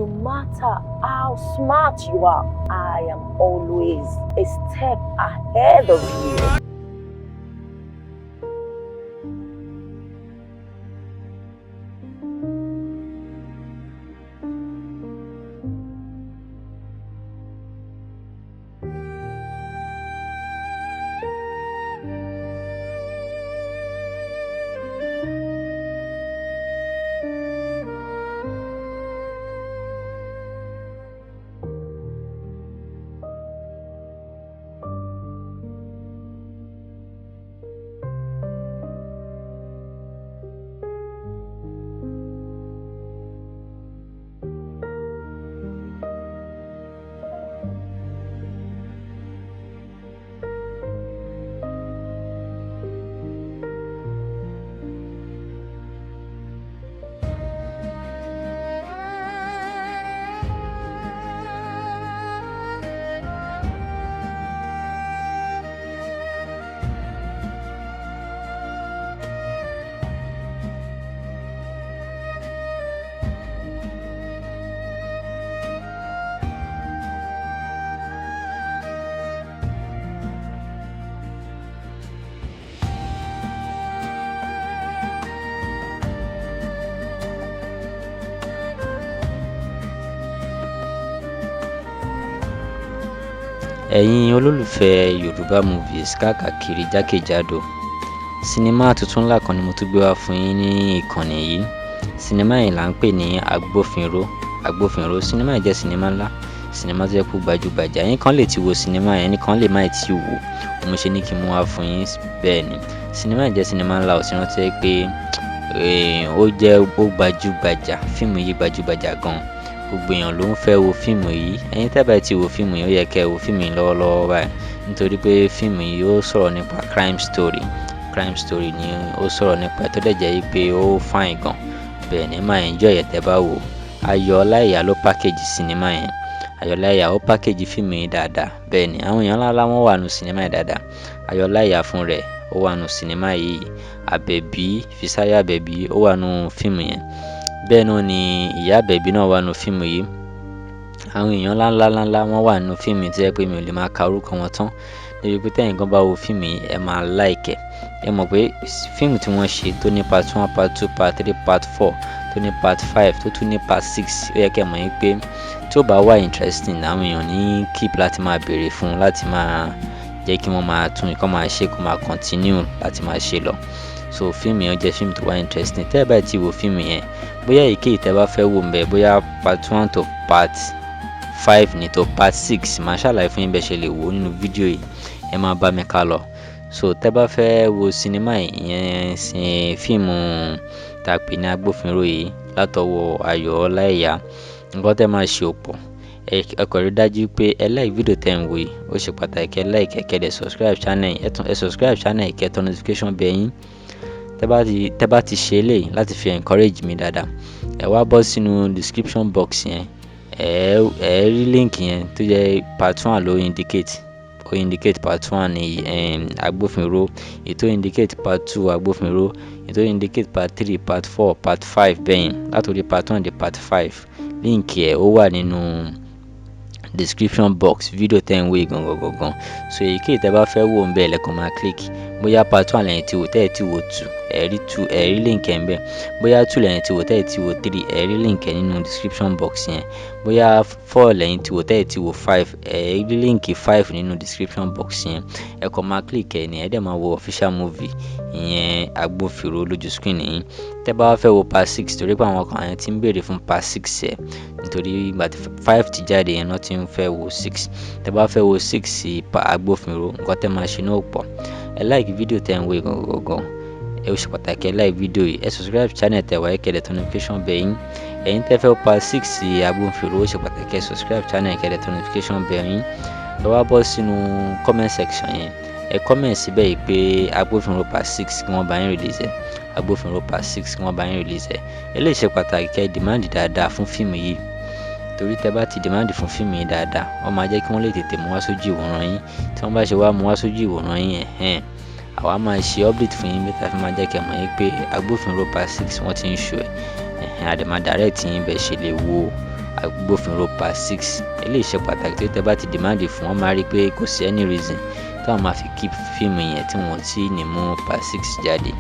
no matter how smart you are, I am always a step ahead of you. Ẹ̀yin olólùfẹ́ Yorùbá movies káàkiri jákèjádò, sinimá tuntun ńlá kan ni mo tún gbé wá fún yín ní ìkànnì yìí. Sinimá yìí là ń pè ní Agbófinró. Sinimá yìí jẹ́ sinimá ńlá, sinimá tó jẹ́ kó gbajúgbajà. Ẹ̀yin kan lè ti wo sinimá yẹn, ẹ̀yin kan lè má ti wò. Mo ṣe ní kí n mú wá fún yín bẹ́ẹ̀ ni. Sinimá yìí jẹ́ sinimá ńlá, ó sì rántí pé ó gbajúgbajà. Fíìmù yìí gbajúgbajà gan. Gbogbo èèyàn ló ń fẹ́ wo fíìmù yìí. Ẹ̀yin tẹ́ bá ti wo fíìmù yìí, ó yẹ kẹ́ wo fíìmù yìí lọ́wọ́lọ́wọ́ báyìí, nítorí pé fíìmù yìí ó sọ̀rọ̀ nípa crime story ni ó sọ̀rọ̀ nípa, tó dẹ̀ jẹ́ pé ó fine gan. Bẹ́ẹ̀ ni, ẹ máa enjoy ẹ̀ tẹ́ bá wò. Ayọ̀ Ọláìyá ló package sinimá yẹn. Ayọ̀ Ọláìyá ó package fíìmù yìí dáadáa. Bẹ́ẹ̀ ni, àwọn èèyàn ńlá wọn wà nínú sinimá yìí dáadáa. Ayọ̀ Ọláìyá fún rẹ̀ ó wà nínú sinimá yìí. Fisáyọ̀ Àbẹ̀bí ó wà nínú fíìmù yẹn. Bẹ́ẹ̀ náà ni ìyá Àbẹ̀bí náà wà nínú fíìmù yìí. Àwọn èèyàn ńlá wọ́n wà nínú fíìmù yìí, tó jẹ́ pé mi ò lè máa ka orúkọ wọn tán. Níbi pé tẹ́yin gan bá wo fíìmù yìí, ẹ máa like ẹ̀. Ẹ mọ̀ pé fíìmù tí wọ́n ṣe tó ní part 1, part 2, part 3, part 4, tó ní part 5, tó tún ní part 6, ó yẹ kẹ́ mọ̀ yín pé tí ó bá wà interesting, àwọn èèyàn ní keep láti máa béèrè fún, láti máa jẹ́ kí wọ́n máa tún kó máa ṣe, kó máa continue láti máa ṣe lọ. So fíìmù yẹn jẹ́ fíìmù tó wà interesting. Tẹ́ ẹ bá ti wo fíìmù yẹn, bóyá èyíkéyìí tẹ́ bá fẹ́ wò ńbẹ̀, bóyá part 1 to part 5 ní tó part 6, màá ṣàlàyé fún yín bẹ́ẹ̀ ṣe lè wò nínú fídíò yìí. Ẹ máa bá mi ká lọ. So tẹ́ bá fẹ́ wo sinimá yìí, ìyẹn fíìmù tá a pè ní Agbófinró yìí látọwọ́ Ayọ̀ Ọláìyá, nǹkan tẹ́ máa ṣe ọ̀pọ̀. Ẹ kò rí dájú pé ẹ like fídíò tẹ́ ń wò yìí. Ó ṣe pàtàkì, ẹ like, kẹ́ dẹ̀ subscribe channel yìí. Ẹ subscribe channel yìí, kẹ́ tọ́ notification bell yín. Tẹ́ bá ti ṣe eléyìí láti fi encourage mi dáadáa, ẹ wá bọ́ sínú description box yẹn. Ẹ rí link yẹn tó jẹ́ part 1 ló indicate part 1 ní Agbófinró, ètò indicate part 2 Agbófinró, ètò indicate part 3, part 4, part 5 bẹ́yìn, látòrí part 1 dé part 5. Link ẹ̀ ó wà nínú description box fídíò tẹ́ ń wò gangan. So èyíkéyìí tẹ́ bá fẹ́ wò ńbẹ̀ lẹ́kọ̀ọ́ máa click. Bóyá part 1 lẹ́yìn tí wò, tẹ́ ẹ ti wò 2, ẹ rí link ẹ̀ ńbẹ̀. Bóyá 2 lẹ́yìn tí wò, tẹ́ ẹ ti wò 3, ẹ rí link ẹ̀ nínú description box yẹn. Bóyá 4 lẹ́yìn tí wò, tẹ́ ẹ ti wò 5, ẹ rí link 5 nínú description box yẹn. Ẹ kàn máa click ẹ̀ ní, ẹ dẹ̀ máa wo official movie ìyẹn Agbófinró lójú screen yín. Tẹ́ bá wá fẹ́ wo part 6, torí pé àwọn kan yẹn ti ń béèrè fún part 6 ẹ̀, nítorí ìgbà tí 5 ti jáde yẹn náà ti ń fẹ́ wo 6. Tẹ́ bá fẹ́ wo 6 Agbófinró, nǹkan tẹ́ máa ṣe náà pọ̀. Ẹ like fídíò tẹ́ ń wò gangan. Ẹ ó ṣe pàtàkì, ẹ like fídíò yìí. Ẹ subscribe channel tẹ́ wá, kẹ́ dẹ̀ tọ́ notification bell yín. Ẹ̀yin tẹ́ fẹ́ part 6 Agbófinró, ó ṣe pàtàkì, ẹ subscribe channel, kẹ́ dẹ̀ tọ́ notification bell yín. Ẹ wá bọ́ sínú comment section yẹn. Ẹ comment síbẹ̀ yìí pé Agbófinró part 6 kí wọ́n bá yín release ẹ̀. Agbófinró part 6 kí wọ́n bá yín release ẹ̀. Eléyìí ṣe pàtàkì, kẹ́ demand dáadáa fún fíìmù yìí. Torí tẹ́ bá ti demand fún fíìmù yìí dáadáa, wọ́n máa jẹ́ kí wọ́n lè tètè mú wá sójú ìwòran yín. Tí wọ́n bá ṣe wá mú wá sójú ìwòran yín, àwa máa ṣe update fún yín, bẹ́ẹ̀ tá fi máa jẹ́ kẹ́ mọ̀ yín pé Agbófinró part 6 wọ́n ti ń show ẹ̀. A dẹ̀ máa direct yín bẹ́ẹ̀ ṣe lè wo Agbófinró part 6. Eléyìí ṣe pàtàkì tó tẹ́ bá ti demand fún wọn máa rí pé kò sí any reason tí wọ́n máa fi keep fíìmù yẹn tí wọ́n ti ní mú part 6 jáde.